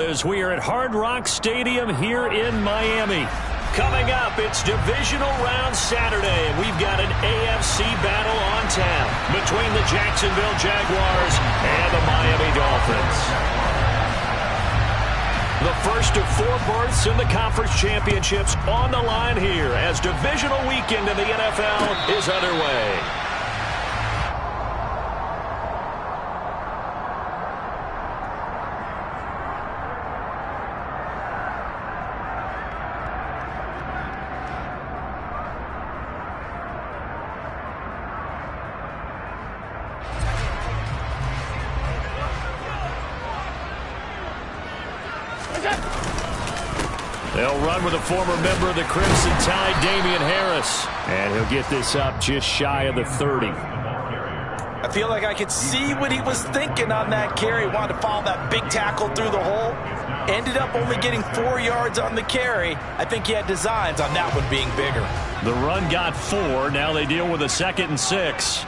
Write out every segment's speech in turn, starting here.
As we are at Hard Rock Stadium here in Miami. Coming up, it's Divisional Round Saturday, and we've got an AFC battle on tap between the Jacksonville Jaguars and the Miami Dolphins. The first of 4 berths in the conference championships on the line here as divisional weekend in the NFL is underway. They'll run with a former member of the Crimson Tide, Damian Harris. And he'll get this up just shy of the 30. I feel like I could see what he was thinking on that carry. Wanted to follow that big tackle through the hole. Ended up only getting 4 yards on the carry. I think he had designs on that one being bigger. The run got 4. Now they deal with a 2nd and 6.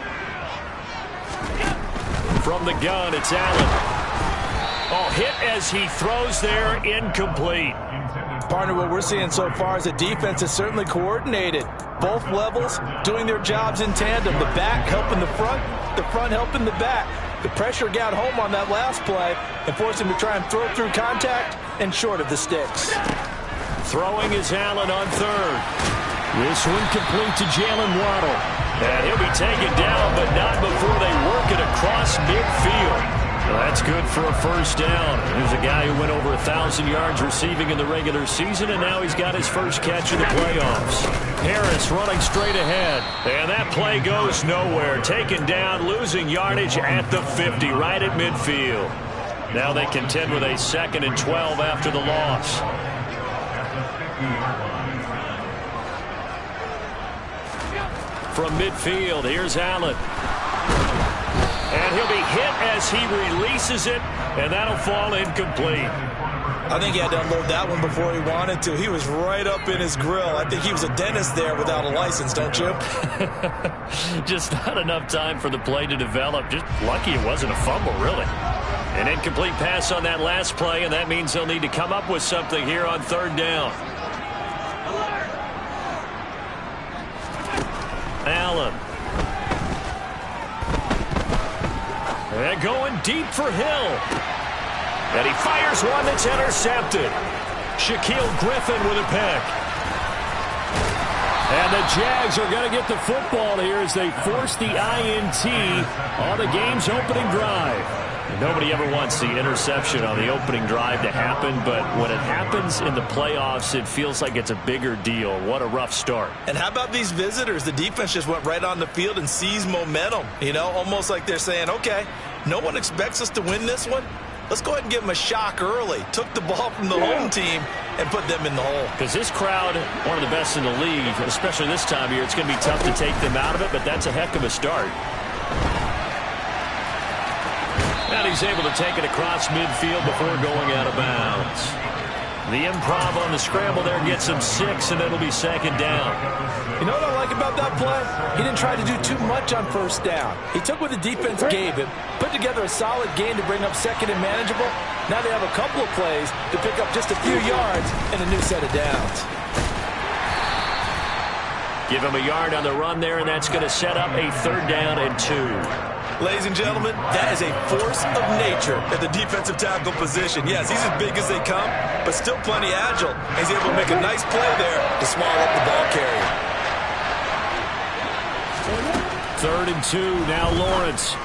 From the gun, it's Allen. Oh, hit as he throws there, incomplete. Partner, what we're seeing so far is the defense is certainly coordinated. Both levels doing their jobs in tandem. The back helping the front helping the back. The pressure got home on that last play and forced him to try and throw through contact and short of the sticks. Throwing is Allen on 3rd. This one complete to Jalen Waddle. And he'll be taken down, but not before they work it across midfield. Well, that's good for a first down. There's a guy who went over 1,000 yards receiving in the regular season, and now he's got his first catch in the playoffs. Harris running straight ahead, and that play goes nowhere. Taken down, losing yardage at the 50, right at midfield. Now they contend with a 2nd and 12 after the loss. From midfield, here's Allen. And he'll be hit as he releases it, and that'll fall incomplete. I think he had to unload that one before he wanted to. He was right up in his grill. I think he was a dentist there without a license, don't you? Just not enough time for the play to develop. Just lucky it wasn't a fumble, really. An incomplete pass on that last play, and that means they'll need to come up with something here on 3rd down. Allen. And going deep for Hill. And he fires one that's intercepted. Shaquille Griffin with a pick. And the Jags are going to get the football here as they force the INT on the game's opening drive. Nobody ever wants the interception on the opening drive to happen, but when it happens in the playoffs, it feels like it's a bigger deal. What a rough start. And how about these visitors? The defense just went right on the field and seized momentum. You know, almost like they're saying, okay, no one expects us to win this one. Let's go ahead and give them a shock early. Took the ball from the home team and put them in the hole. Because this crowd, one of the best in the league, especially this time of year, it's going to be tough to take them out of it, but that's a heck of a start. And he's able to take it across midfield before going out of bounds. The improv on the scramble there gets him 6, and it'll be 2nd down. You know what I like about that play? He didn't try to do too much on 1st down. He took what the defense gave him, put together a solid game to bring up 2nd and manageable. Now they have a couple of plays to pick up just a few yards and a new set of downs. Give him a yard on the run there, and that's going to set up a 3rd down and 2. Ladies and gentlemen, that is a force of nature at the defensive tackle position. Yes, he's as big as they come, but still plenty agile. He's able to make a nice play there to swallow up the ball carrier. 3rd and 2, now Lawrence.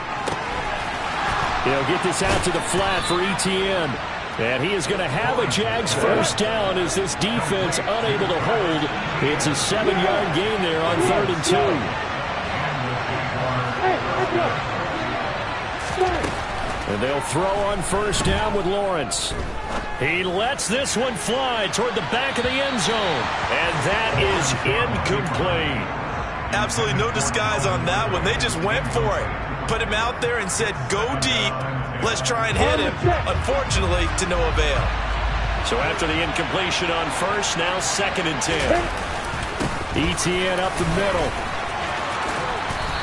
He'll get this out to the flat for Etienne. And he is going to have a Jags first down as this defense unable to hold. It's a 7-yard gain there on 3rd and 2. And they'll throw on 1st down with Lawrence. He lets this one fly toward the back of the end zone. And that is incomplete. Absolutely no disguise on that one. They just went for it. Put him out there and said, go deep. Let's try and hit him. Unfortunately, to no avail. So after the incompletion on 1st, now 2nd and 10. Etienne up the middle.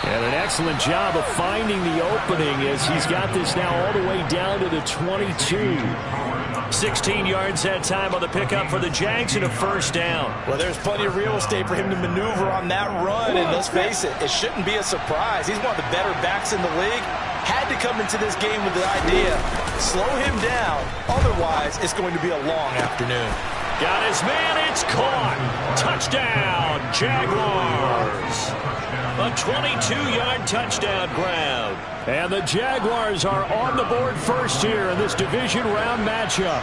And an excellent job of finding the opening as he's got this now all the way down to the 22. 16 yards that time on the pickup for the Jags and a first down. Well, there's plenty of real estate for him to maneuver on that run, and let's face it, it shouldn't be a surprise. He's one of the better backs in the league. Had to come into this game with the idea, slow him down, otherwise it's going to be a long afternoon. Got his man, it's caught. Touchdown, Jaguars. A 22-yard touchdown grab. And the Jaguars are on the board first here in this division round matchup.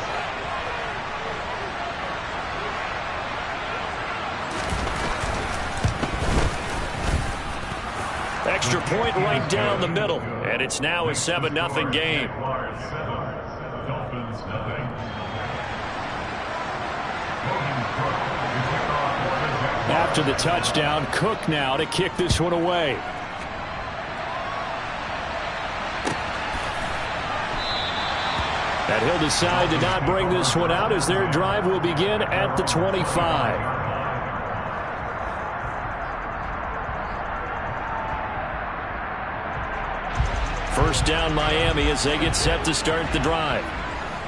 Extra point right down the middle. And it's now a 7-0 game. After the touchdown, Cook now to kick this one away. And he'll decide to not bring this one out as their drive will begin at the 25. First down Miami as they get set to start the drive.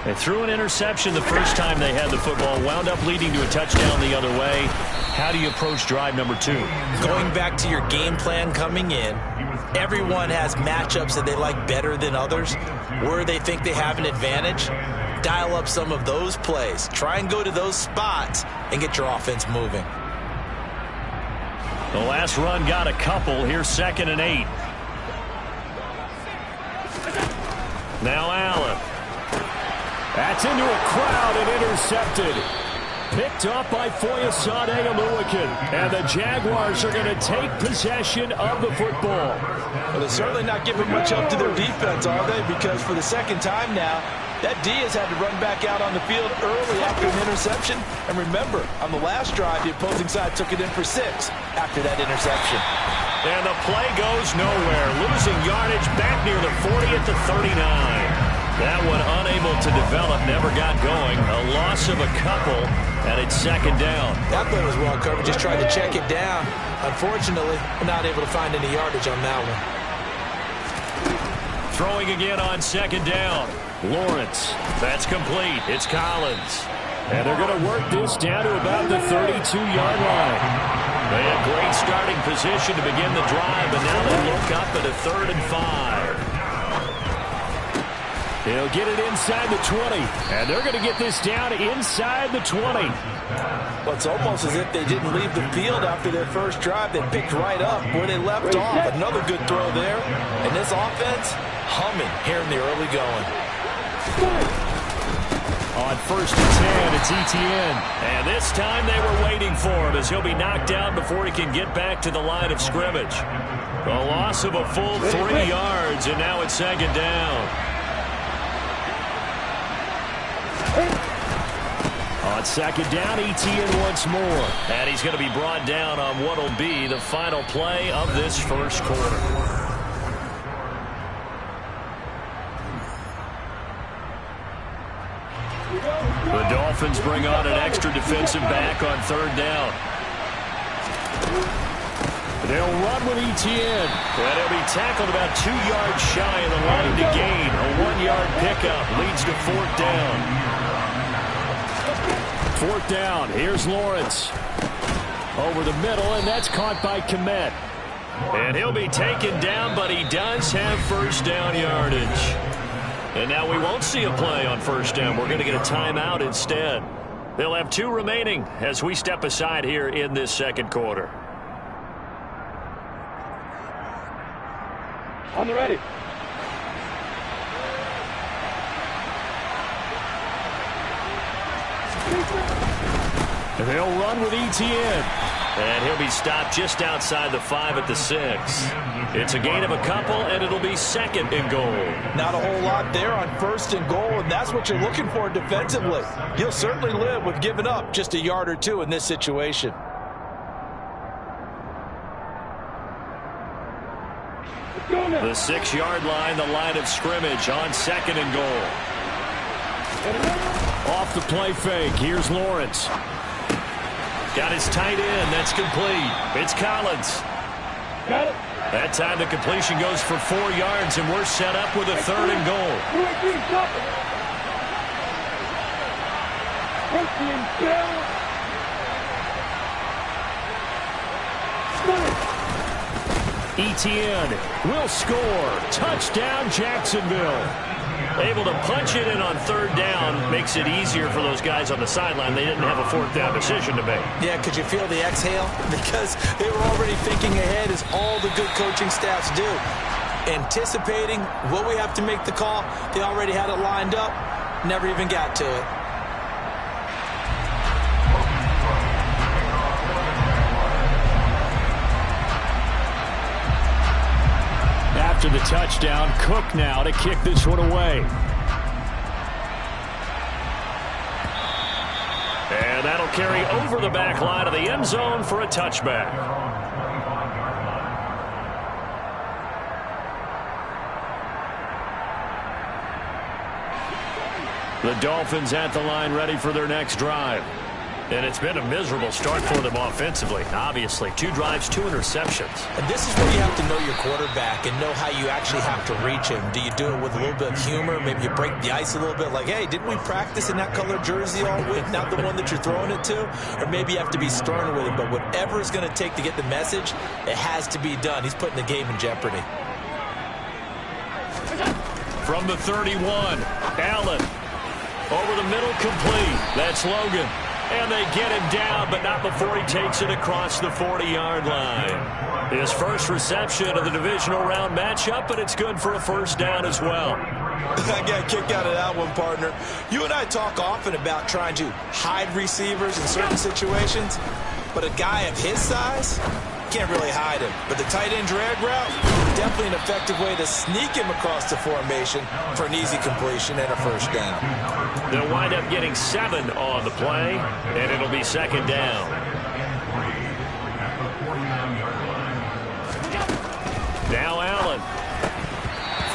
They threw an interception the first time they had the football, wound up leading to a touchdown the other way. How do you approach drive number 2? Going back to your game plan coming in, everyone has matchups that they like better than others. Where they think they have an advantage, dial up some of those plays. Try and go to those spots and get your offense moving. The last run got a couple. Here's 2nd and 8. Now Allen. That's into a crowd and intercepted. Picked up by Foyesade Oluokun. And the Jaguars are going to take possession of the football. Well, they're certainly not giving much up to their defense, are they? Because for the second time now, that D has had to run back out on the field early after an interception. And remember, on the last drive, the opposing side took it in for 6 after that interception. And the play goes nowhere. Losing yardage back near the 40 at the 39. That one unable to develop, never got going. A loss of a couple, and it's 2nd down. That play was well covered, just tried to check it down. Unfortunately, we're not able to find any yardage on that one. Throwing again on 2nd down. Lawrence, that's complete. It's Collins. And they're going to work this down to about the 32-yard line. They have great starting position to begin the drive, but now they look up at a 3rd and 5. He'll get it inside the 20, and they're going to get this down inside the 20. Well, it's almost as if they didn't leave the field after their first drive. They picked right up where they left off. Another good throw there. And this offense, humming here in the early going. On 1st and 10, it's Etienne. And this time they were waiting for him as he'll be knocked down before he can get back to the line of scrimmage. A loss of a full 3 yards, and now it's 2nd down. On 2nd down, Etienne once more. And he's going to be brought down on what will be the final play of this first quarter. The Dolphins bring on an extra defensive back on 3rd down. They'll run with Etienne. And he'll be tackled about 2 yards shy of the line to gain. A 1-yard pickup leads to 4th down. 4th down. Here's Lawrence. Over the middle, and that's caught by Kmet. And he'll be taken down, but he does have first down yardage. And now we won't see a play on first down. We're going to get a timeout instead. They'll have 2 remaining as we step aside here in this second quarter. On the ready. They'll run with Etienne. And he'll be stopped just outside the 5 at the 6. It's a gain of a couple, and it'll be 2nd and goal. Not a whole lot there on 1st and goal, and that's what you're looking for defensively. You'll certainly live with giving up just a yard or 2 in this situation. The 6-yard line, the line of scrimmage on 2nd and goal. Off the play fake. Here's Lawrence. Got his tight end. That's complete. It's Collins. Got it. That time the completion goes for 4 yards, and we're set up with a 3rd and goal. Etienne, Bill. Etienne will score. Touchdown, Jacksonville. Able to punch it in on third down makes it easier for those guys on the sideline. They didn't have a fourth down decision to make. Yeah, could you feel the exhale? Because they were already thinking ahead, as all the good coaching staffs do. Anticipating, will we have to make the call? They already had it lined up. Never even got to it. After the touchdown, Cook now to kick this one away. And that'll carry over the back line of the end zone for a touchback. The Dolphins at the line ready for their next drive. And it's been a miserable start for them offensively. Obviously, 2 drives, 2 interceptions. And this is where you have to know your quarterback and know how you actually have to reach him. Do you do it with a little bit of humor? Maybe you break the ice a little bit, like, hey, didn't we practice in that color jersey all week? Not the one that you're throwing it to? Or maybe you have to be stern with him. But whatever it's going to take to get the message, it has to be done. He's putting the game in jeopardy. From the 31, Allen. Over the middle, complete. That's Logan. And they get him down, but not before he takes it across the 40-yard line. His first reception of the divisional round matchup, but it's good for a first down as well. I got a kick out of that one, partner. You and I talk often about trying to hide receivers in certain situations, but a guy of his size can't really hide him. But the tight end drag route, definitely an effective way to sneak him across the formation for an easy completion and a first down. They'll wind up getting 7 on the play, and it'll be second down. Now Allen.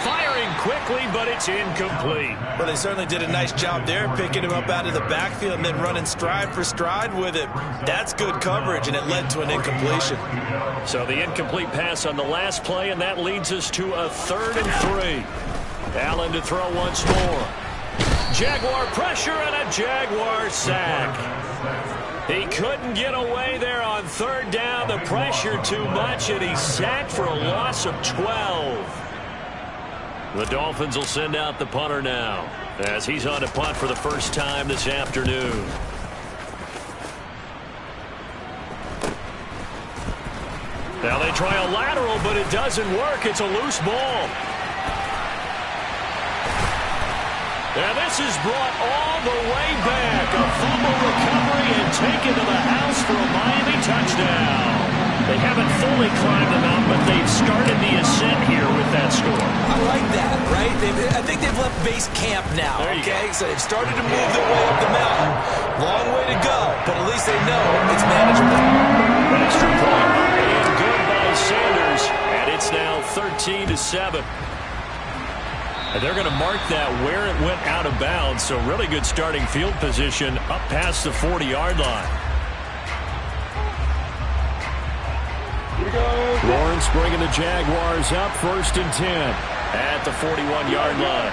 Firing quickly, but it's incomplete. Well, they certainly did a nice job there, picking him up out of the backfield and then running stride for stride with it. That's good coverage, and it led to an incompletion. So the incomplete pass on the last play, and that leads us to a 3rd and 3. Allen to throw once more. Jaguar pressure and a Jaguar sack. He couldn't get away there on third down. The pressure too much, and he's sacked for a loss of 12. The Dolphins will send out the punter now, as he's on to punt for the first time this afternoon. Now they try a lateral, but it doesn't work. It's a loose ball. And this is brought all the way back. A fumble recovery and taken to the house for a Miami touchdown. They haven't fully climbed the mountain, but they've started the ascent here with that score. I like that, right? I think they've left base camp now, okay? So they've started to move their way up the mountain. Long way to go, but at least they know it's manageable. Extra point, and good by Sanders, and it's now 13-7. And they're going to mark that where it went out of bounds, so really good starting field position up past the 40-yard line. Lawrence bringing the Jaguars up 1st and 10 at the 41-yard line.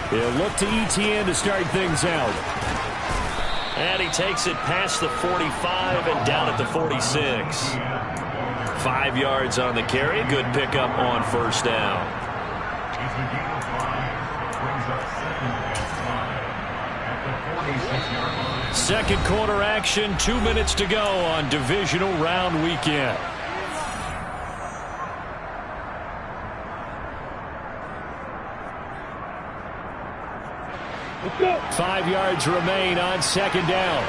He'll look to Etienne to start things out. And he takes it past the 45 and down at the 46. 5 yards on the carry. Good pickup on first down. Second quarter action, 2 minutes to go on divisional round weekend. Let's go. 5 yards remain on second down.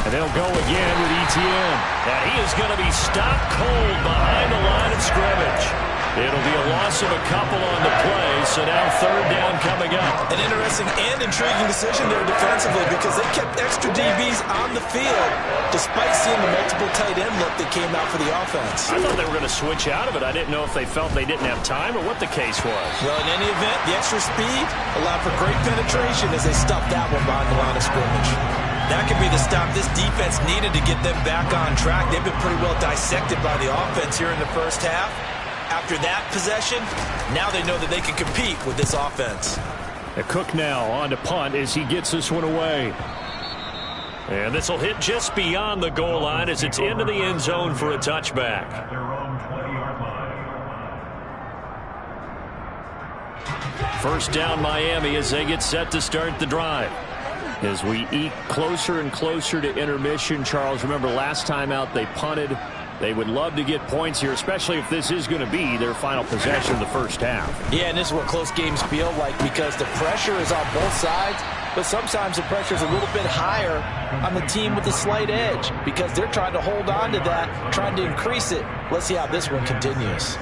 And they'll go again with Etienne. And he is going to be stopped cold behind the line of scrimmage. It'll be a loss of a couple on the play, so now third down coming up. An interesting and intriguing decision there defensively, because they kept extra DBs on the field despite seeing the multiple tight end look that came out for the offense. I thought they were going to switch out of it. I didn't know if they felt they didn't have time or what the case was. Well, in any event, the extra speed allowed for great penetration as they stuffed that one behind the line of scrimmage. That could be the stop this defense needed to get them back on track. They've been pretty well dissected by the offense here in the first half. After that possession, now they know that they can compete with this offense. Cook now on to punt as he gets this one away. And this will hit just beyond the goal line as it's into the end zone for a touchback. First down Miami as they get set to start the drive. As we eke closer and closer to intermission, Charles, remember last time out they punted. They would love to get points here, especially if this is going to be their final possession of the first half. Yeah, and this is what close games feel like because the pressure is on both sides, but sometimes the pressure is a little bit higher on the team with a slight edge because they're trying to hold on to that, trying to increase it. Let's see how this one continues.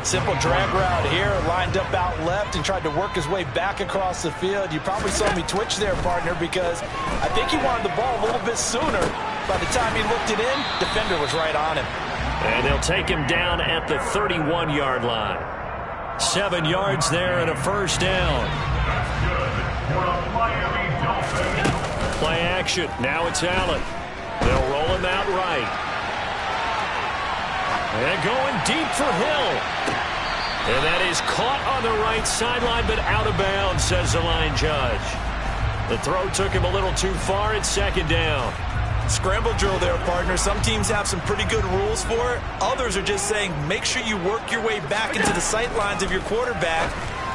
Simple drag route here, lined up out left and tried to work his way back across the field. You probably saw me twitch there, partner, because I think he wanted the ball a little bit sooner. By the time he looked it in, defender was right on him. And they'll take him down at the 31-yard line. 7 yards there and a first down. Play action. Now it's Allen. They'll roll him out right. And going deep for Hill. And that is caught on the right sideline, but out of bounds, says the line judge. The throw took him a little too far. It's second down. Scramble drill there, partner. Some teams have some pretty good rules for it. Others are just saying make sure you work your way back into the sight lines of your quarterback,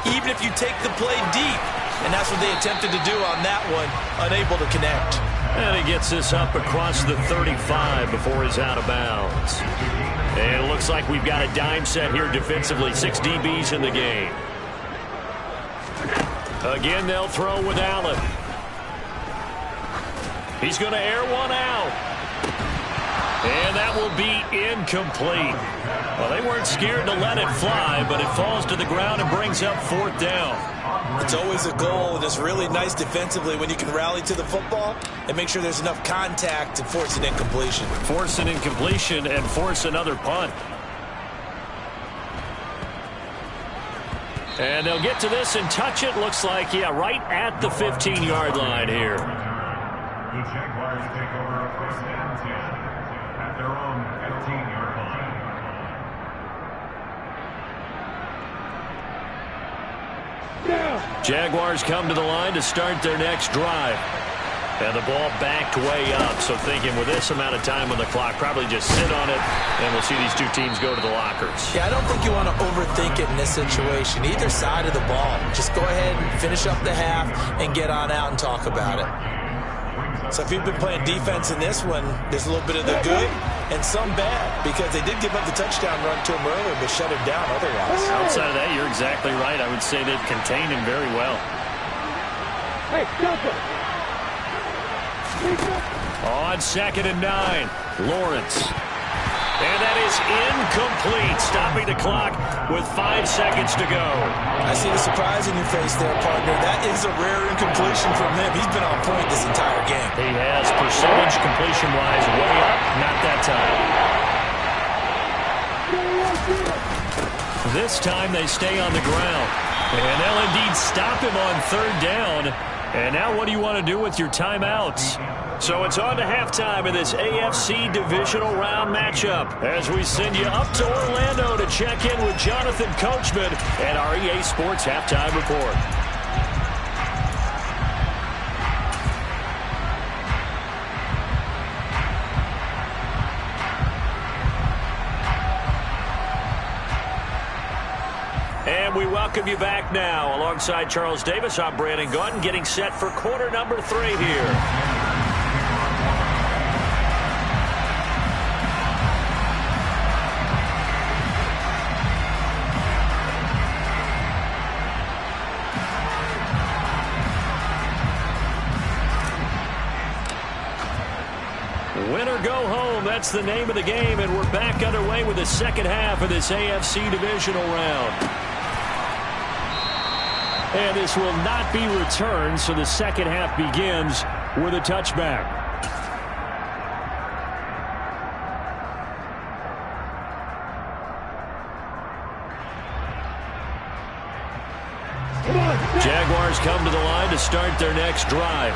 even if you take the play deep. And that's what they attempted to do on that one, unable to connect. And he gets this up across the 35 before he's out of bounds. And it looks like we've got a dime set here defensively. 6 DBs in the game. Again, they'll throw with Allen. He's going to air one out. And that will be incomplete. Well, they weren't scared to let it fly, but it falls to the ground and brings up fourth down. It's always a goal, and it's really nice defensively when you can rally to the football and make sure there's enough contact to force an incompletion. Force an incompletion and force another punt. And they'll get to this and touch it. Looks like, yeah, right at the 15-yard line here. The Jaguars take over a first and 10 at their own 15-yard line. Jaguars come to the line to start their next drive. And the ball backed way up, so thinking with this amount of time on the clock, probably just sit on it, and we'll see these two teams go to the lockers. Yeah, I don't think you want to overthink it in this situation. Either side of the ball. Just go ahead and finish up the half and get on out and talk about it. So if you've been playing defense in this one, there's a little bit of the good and some bad because they did give up the touchdown run to him earlier but shut him down otherwise. Outside of that, you're exactly right. I would say they've contained him very well. Hey, Delta. On 2nd and 9, Lawrence. And that is incomplete, stopping the clock with 5 seconds to go. I see the surprise in your face there, partner. That is a rare incompletion from him. He's been on point this entire game. He has, percentage completion-wise, way up. Not that time. This time they stay on the ground. And they'll indeed stop him on 3rd down. And now what do you want to do with your timeouts? So it's on to halftime in this AFC divisional round matchup as we send you up to Orlando to check in with Jonathan Coachman and our EA Sports Halftime Report. And we welcome you back now. Alongside Charles Davis, I'm Brandon Gaudin, getting set for quarter number 3 here. Win or go home, that's the name of the game, and we're back underway with the second half of this AFC divisional round. And this will not be returned, so the second half begins with a touchback. Jaguars come to the line to start their next drive.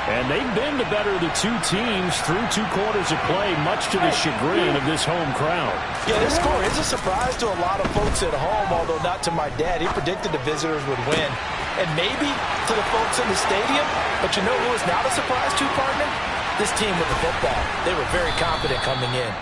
And they've been the better of the two teams through 2 quarters of play, much to the chagrin of this home crowd. Yeah, this score is a surprise to a lot of folks at home, although not to my dad. He predicted the visitors would win. And maybe to the folks in the stadium, but you know who was not a surprise to, partner? This team with the football. They were very confident coming in.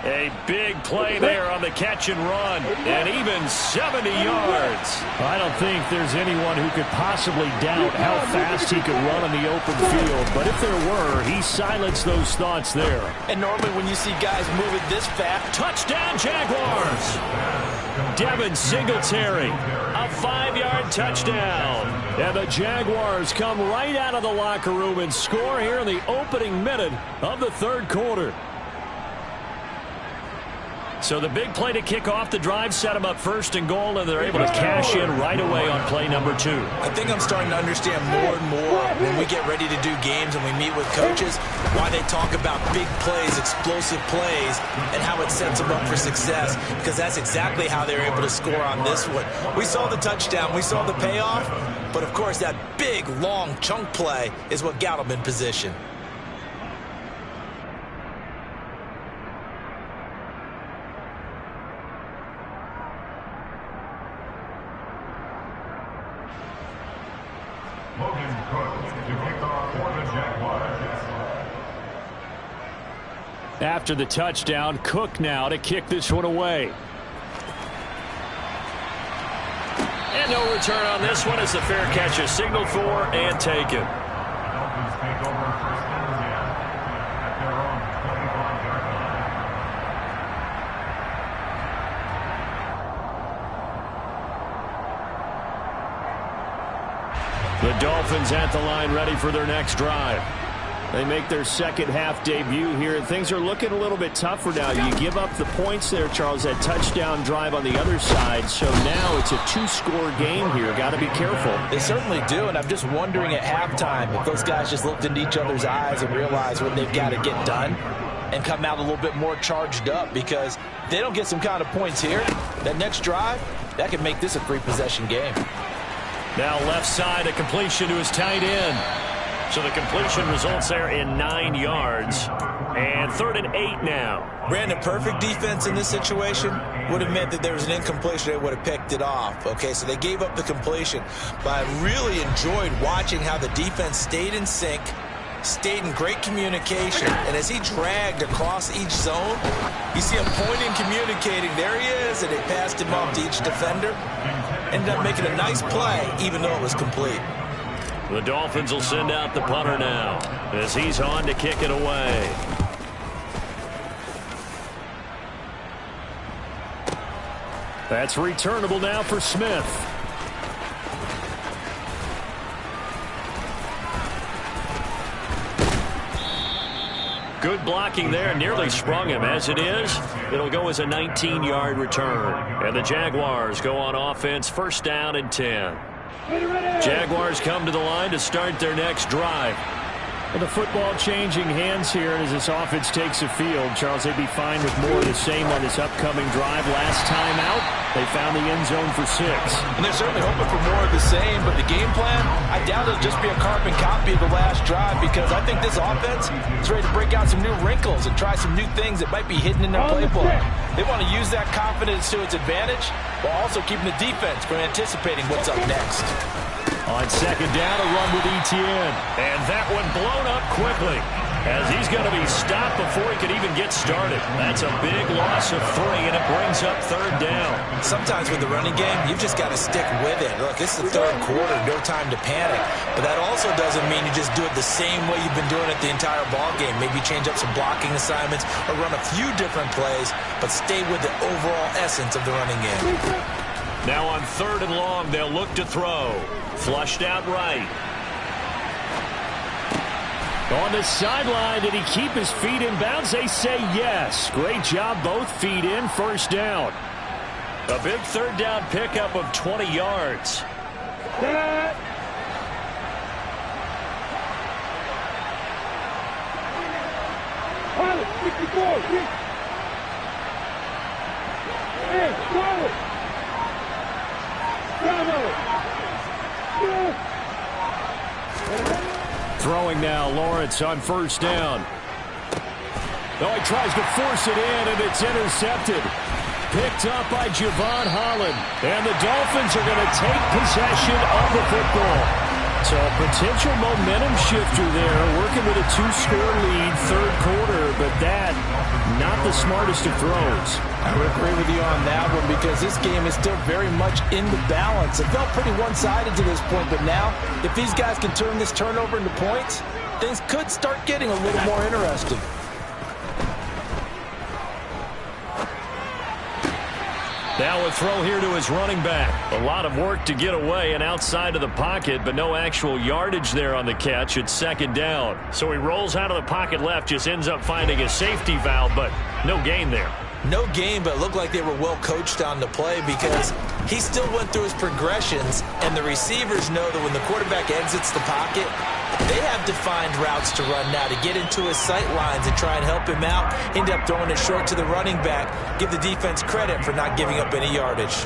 A big play there on the catch and run, and even 70 yards. I don't think there's anyone who could possibly doubt how fast he could run on the open field, but if there were, he silenced those thoughts there. And normally when you see guys moving this fast, touchdown Jaguars! Devin Singletary, a 5-yard touchdown. And the Jaguars come right out of the locker room and score here in the opening minute of the 3rd quarter. So the big play to kick off the drive set them up 1st and goal, and they're able to cash in right away on play number 2. I think I'm starting to understand more and more when we get ready to do games and we meet with coaches why they talk about big plays, explosive plays, and how it sets them up for success, because that's exactly how they're able to score on this one. We saw the touchdown, we saw the payoff, but of course that big, long chunk play is what got them in position. Logan Cook to kick off for the Jaguars. After the touchdown, Cook now to kick this one away. And no return on this one as the fair catch is signaled for and taken. Dolphins take over 1st and 10 at their own 25-yard line. The Dolphins at the line ready for their next drive. They make their 2nd half debut here, and things are looking a little bit tougher now. You give up the points there, Charles, that touchdown drive on the other side, so now it's a 2-score game here. Got to be careful. They certainly do, and I'm just wondering at halftime if those guys just looked into each other's eyes and realized what they've got to get done and come out a little bit more charged up, because if they don't get some kind of points here, that next drive, that could make this a 3-possession game. Now left side, a completion to his tight end. So the completion results there in 9 yards. And 3rd and 8 now. Brandon, perfect defense in this situation would have meant that there was an incompletion. They would have picked it off. Okay, so they gave up the completion. But I really enjoyed watching how the defense stayed in sync, stayed in great communication. And as he dragged across each zone, you see him pointing, communicating. There he is, and they passed him off to each defender. Ended up making a nice play, even though it was complete. The Dolphins will send out the punter now as he's on to kick it away. That's returnable now for Smith. Good blocking there, nearly sprung him. As it is, it'll go as a 19-yard return. And the Jaguars go on offense, 1st down and 10. Jaguars come to the line to start their next drive. Well, the football changing hands here as this offense takes the field. Charles, they'd be fine with more of the same on this upcoming drive. Last time out, they found the end zone for 6. And they're certainly hoping for more of the same, but the game plan, I doubt it'll just be a carbon copy of the last drive, because I think this offense is ready to break out some new wrinkles and try some new things that might be hidden in their playbook. They want to use that confidence to its advantage while also keeping the defense from anticipating what's up next. On 2nd down, a run with Etienne. And that one blown up quickly as he's going to be stopped before he could even get started. That's a big loss of 3, and it brings up 3rd down. Sometimes with the running game, you've just got to stick with it. Look, it's the 3rd quarter, no time to panic. But that also doesn't mean you just do it the same way you've been doing it the entire ball game. Maybe change up some blocking assignments or run a few different plays, but stay with the overall essence of the running game. Now on 3rd and long, they'll look to throw. Flushed out right. On the sideline, did he keep his feet in bounds? They say yes. Great job, both feet in, 1st down. A big 3rd down pickup of 20 yards. Pilot, 64. Hey, solid. Bravo. Throwing now, Lawrence on first down. Oh, he tries to force it in, and it's intercepted. Picked up by Javon Holland. And the Dolphins are going to take possession of the football. So a potential momentum shifter there, working with a 2-score lead, third quarter, but that, not the smartest of throws. I would agree with you on that one because this game is still very much in the balance. It felt pretty one-sided to this point, but now, if these guys can turn this turnover into points, things could start getting a little more interesting. Now a throw here to his running back. A lot of work to get away and outside of the pocket, but no actual yardage there on the catch. It's second down. So he rolls out of the pocket left, just ends up finding a safety valve, but no gain there. No gain, but it looked like they were well coached on the play because he still went through his progressions, and the receivers know that when the quarterback exits the pocket, they have defined routes to run now to get into his sight lines and try and help him out. End up throwing it short to the running back. Give the defense credit for not giving up any yardage.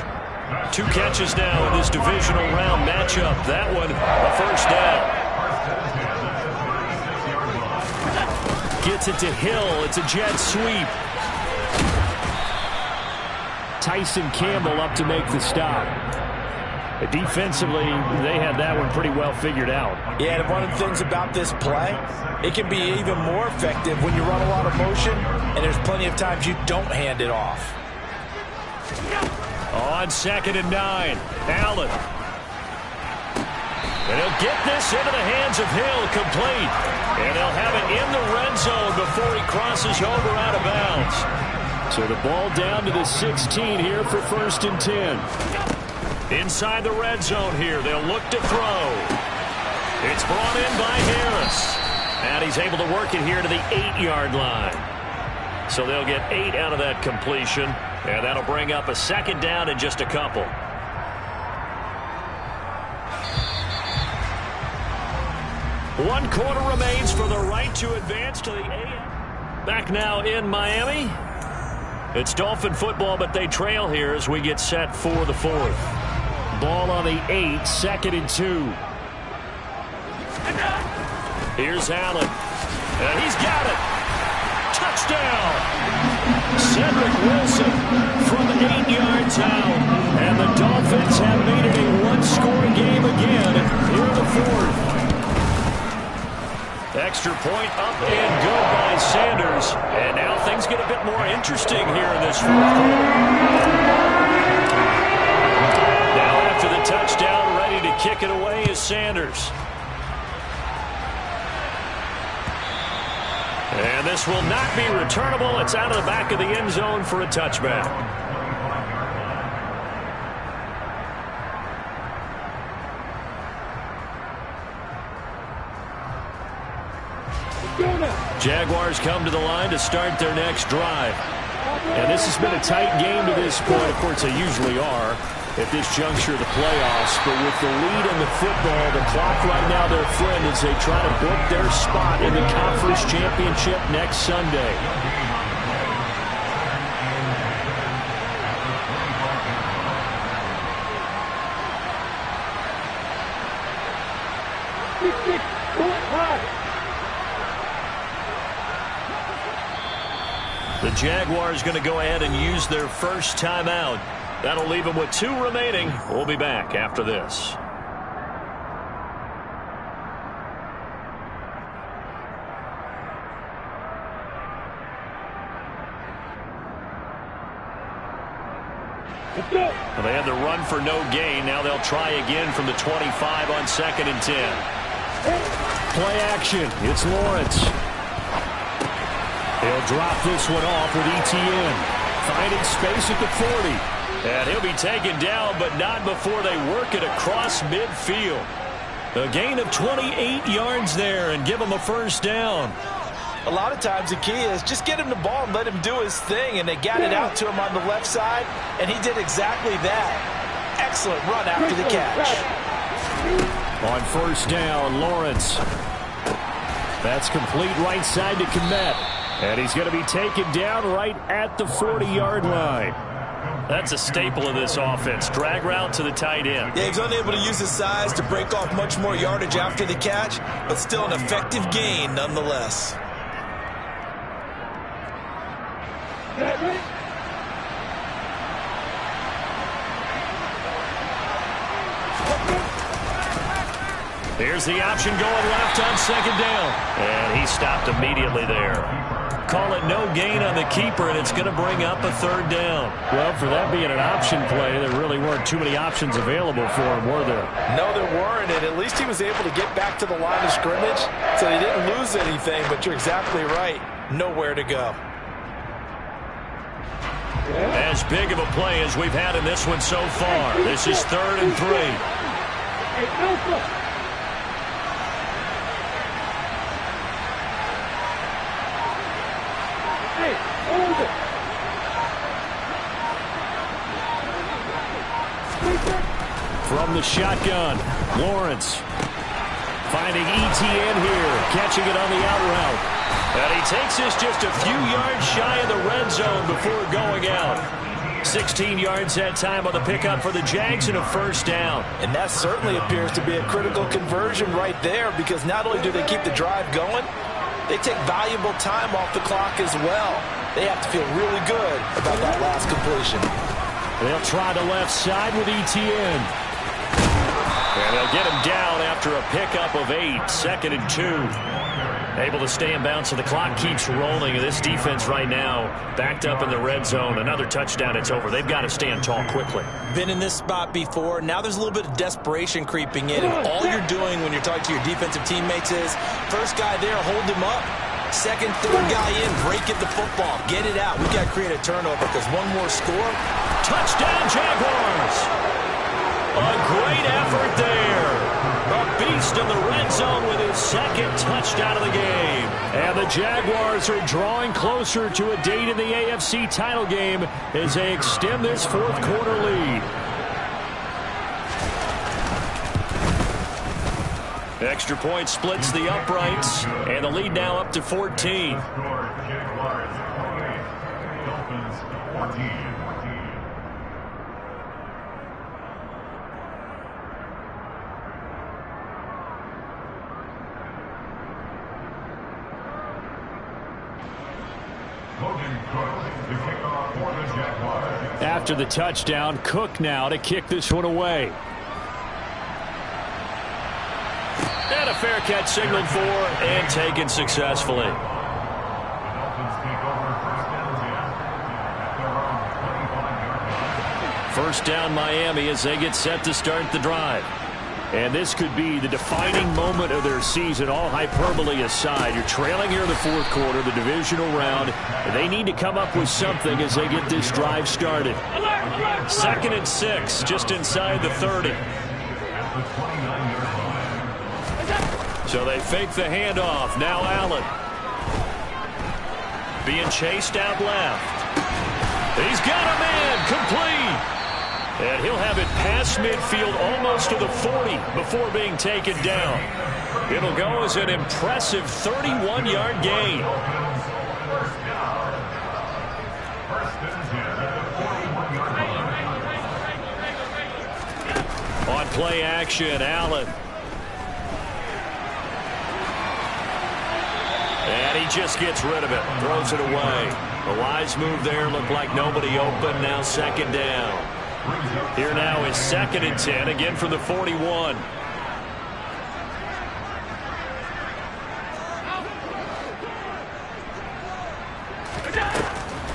2 catches now in this divisional round matchup. That one, a first down. Gets it to Hill. It's a jet sweep. Tyson Campbell up to make the stop. Defensively, they had that one pretty well figured out. Yeah, and one of the things about this play, it can be even more effective when you run a lot of motion, and there's plenty of times you don't hand it off. On 2nd and 9, Allen. And he'll get this into the hands of Hill, complete. And they'll have it in the red zone before he crosses over out of bounds. So the ball down to the 16 here for 1st and 10. Inside the red zone here, they'll look to throw. It's brought in by Harris. And he's able to work it here to the 8-yard line. So they'll get 8 out of that completion. And that'll bring up a 2nd down in just a couple. One quarter remains for the right to advance to the AFC. Back now in Miami. It's Dolphin football, but they trail here as we get set for the 4th. Ball on the 8, 2nd and 2. Here's Allen. And he's got it. Touchdown. Cedric Wilson from 8 yards out. And the Dolphins have made it a one-score game again here in the 4th. Extra point up and good by Sanders. And now things get a bit more interesting here in this 4th quarter. Now after the touchdown, ready to kick it away is Sanders. And this will not be returnable. It's out of the back of the end zone for a touchback. Jaguars come to the line to start their next drive. And this has been a tight game to this point. Of course, they usually are at this juncture of the playoffs. But with the lead in the football, the clock right now their friend as they try to book their spot in the conference championship next Sunday. The Jaguars going to go ahead and use their first timeout. That'll leave them with 2 remaining. We'll be back after this. Well, they had the run for no gain. Now they'll try again from the 25 on 2nd and 10. Play action. It's Lawrence. He'll drop this one off with ETN. Finding space at the 40. And he'll be taken down, but not before they work it across midfield. A gain of 28 yards there and give him a first down. A lot of times the key is just get him the ball and let him do his thing, and they got it out to him on the left side, and he did exactly that. Excellent run after the catch. On first down, Lawrence. That's complete right side to Kmet. And he's going to be taken down right at the 40-yard line. That's a staple of this offense. Drag route to the tight end. Yeah, he's unable to use his size to break off much more yardage after the catch, but still an effective gain nonetheless. Here's the option going left on second down. And he stopped immediately there. Call it no gain on the keeper, and it's going to bring up a third down. Well, for that being an option play, there really weren't too many options available for him, were there? No, there weren't, and at least he was able to get back to the line of scrimmage, so he didn't lose anything, but you're exactly right. Nowhere to go. As big of a play as we've had in this one so far. This is 3rd and 3. Hey, Alpha! From the shotgun, Lawrence finding Etienne here, catching it on the out route. And he takes this just a few yards shy of the red zone before going out. 16 yards that time on the pickup for the Jags and a first down. And that certainly appears to be a critical conversion right there, because not only do they keep the drive going, they take valuable time off the clock as well. They have to feel really good about that last completion. They'll try the left side with Etienne. And they'll get him down after a pickup of 8, 2nd and 2. Able to stay in bounds, so the clock keeps rolling. This defense right now backed up in the red zone. Another touchdown, it's over. They've got to stand tall quickly. Been in this spot before. Now there's a little bit of desperation creeping in. And all you're doing when you're talking to your defensive teammates is, first guy there, hold him up. Second, third guy in, break it the football. Get it out. We've got to create a turnover, because one more score. Touchdown, Jaguars! A great effort there. A beast in the red zone with his 2nd touchdown of the game. And the Jaguars are drawing closer to a date in the AFC title game as they extend this 4th quarter lead. Extra point splits the uprights, and the lead now up to 14. Jaguars 28, Dolphins 14. After the touchdown, Cook now to kick this one away. And a fair catch signaled for and taken successfully. First down Miami as they get set to start the drive. And this could be the defining moment of their season, all hyperbole aside. You're trailing here in the 4th quarter, the divisional round. They need to come up with something as they get this drive started. 2nd and 6, just inside the 30. So they fake the handoff. Now Allen. Being chased out left. He's got a man complete. And he'll have it past midfield almost to the 40 before being taken down. It'll go as an impressive 31-yard gain. On play action, Allen. And he just gets rid of it, throws it away. A wise move there, looked like nobody open, now 2nd down. Here now is 2nd and 10, again from the 41.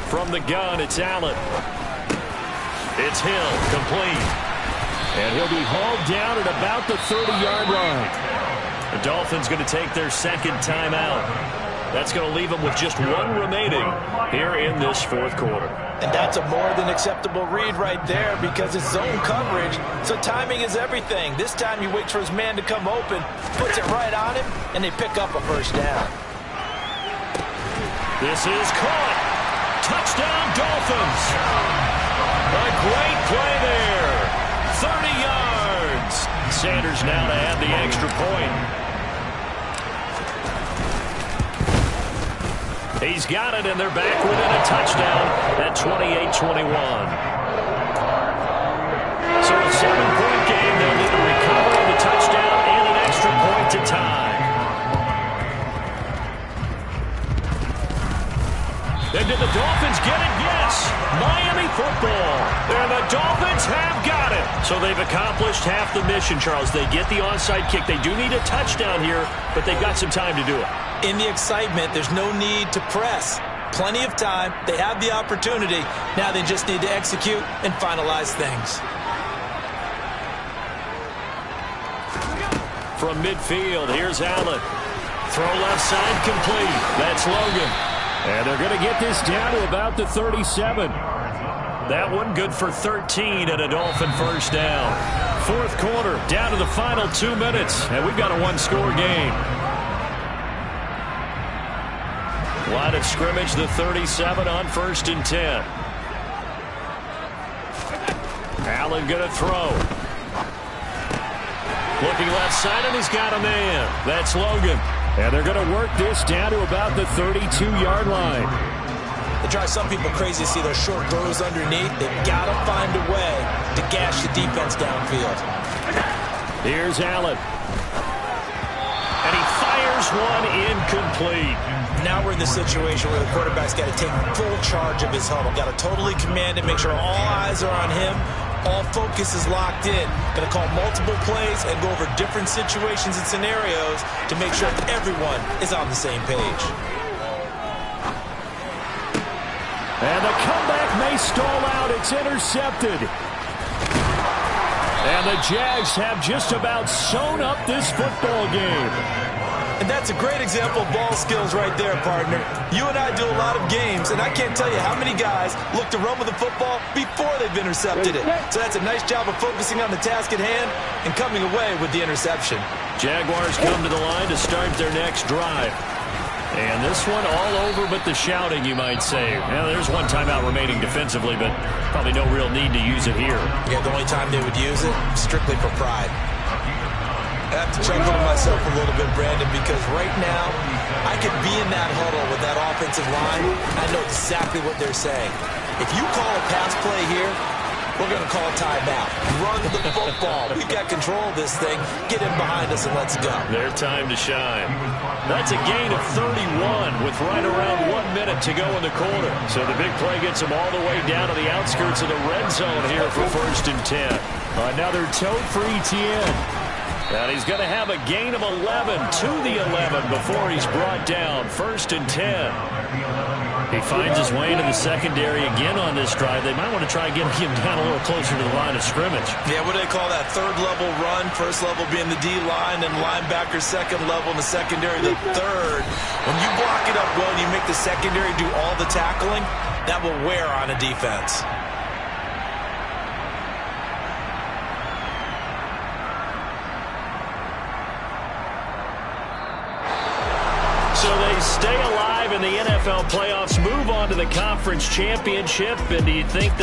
From the gun, it's Allen. It's Hill, complete. And he'll be hauled down at about the 30-yard line. The Dolphins going to take their 2nd timeout. That's going to leave them with just 1 remaining here in this 4th quarter. And that's a more than acceptable read right there, because it's zone coverage, so timing is everything. This time he waits for his man to come open, puts it right on him, and they pick up a first down. This is caught. Touchdown, Dolphins. A great play there. 30 yards. Sanders now to add the extra point. He's got it, and they're back within a touchdown at 28-21. So a 7-point game. They'll need a recovery, the touchdown, and an extra point to tie. And did the Dolphins get it? Yes. Miami football. And the Dolphins have got it. So they've accomplished half the mission, Charles. They get the onside kick. They do need a touchdown here, but they've got some time to do it. In the excitement, there's no need to press. Plenty of time. They have the opportunity. Now they just need to execute and finalize things. From midfield, here's Allen. Throw left side complete. That's Logan. And they're going to get this down to about the 37. That one good for 13 and a Dolphin first down. Fourth quarter, down to the final 2 minutes, and we've got a one-score game. Line of scrimmage, the 37 on 1st and 10. Allen going to throw. Looking left side, and he's got a man. That's Logan. And they're going to work this down to about the 32-yard line. It drives some people crazy to see those short throws underneath. They've got to find a way to gash the defense downfield. Here's Allen. And he fires one incomplete. Now we're in the situation where the quarterback's got to take full charge of his huddle. Got to totally command it, make sure all eyes are on him. All focus is locked in. Going to call multiple plays and go over different situations and scenarios to make sure everyone is on the same page. And the comeback may stall out. It's intercepted. And the Jags have just about sewn up this football game. And that's a great example of ball skills right there, partner. You and I do a lot of games, and I can't tell you how many guys look to run with the football before they've intercepted it. So that's a nice job of focusing on the task at hand and coming away with the interception. Jaguars come to the line to start their next drive. And this one all over but the shouting, you might say. Well, there's one timeout remaining defensively, but probably no real need to use it here. Yeah, the only time they would use it, strictly for pride. I have to chuckle to myself a little bit, Brandon, because right now I could be in that huddle with that offensive line. I know exactly what they're saying. If you call a pass play here, we're going to call a timeout. Run the football. We've got control of this thing. Get in behind us and let's go. Their time to shine. That's a gain of 31 with right around 1 minute to go in the quarter. So the big play gets them all the way down to the outskirts of the red zone here for 1st and 10. Another tote for Etienne. And he's going to have a gain of 11 to the 11 before he's brought down. 1st and 10. He finds his way into the secondary again on this drive. They might want to try getting him down a little closer to the line of scrimmage. Yeah, what do they call that? Third level run. First level being the D-line, and linebacker second level, and the secondary the third. When you block it up well and you make the secondary do all the tackling, that will wear on a defense. So they stay alive in the NFL playoffs, move on to the conference championship, and do you think that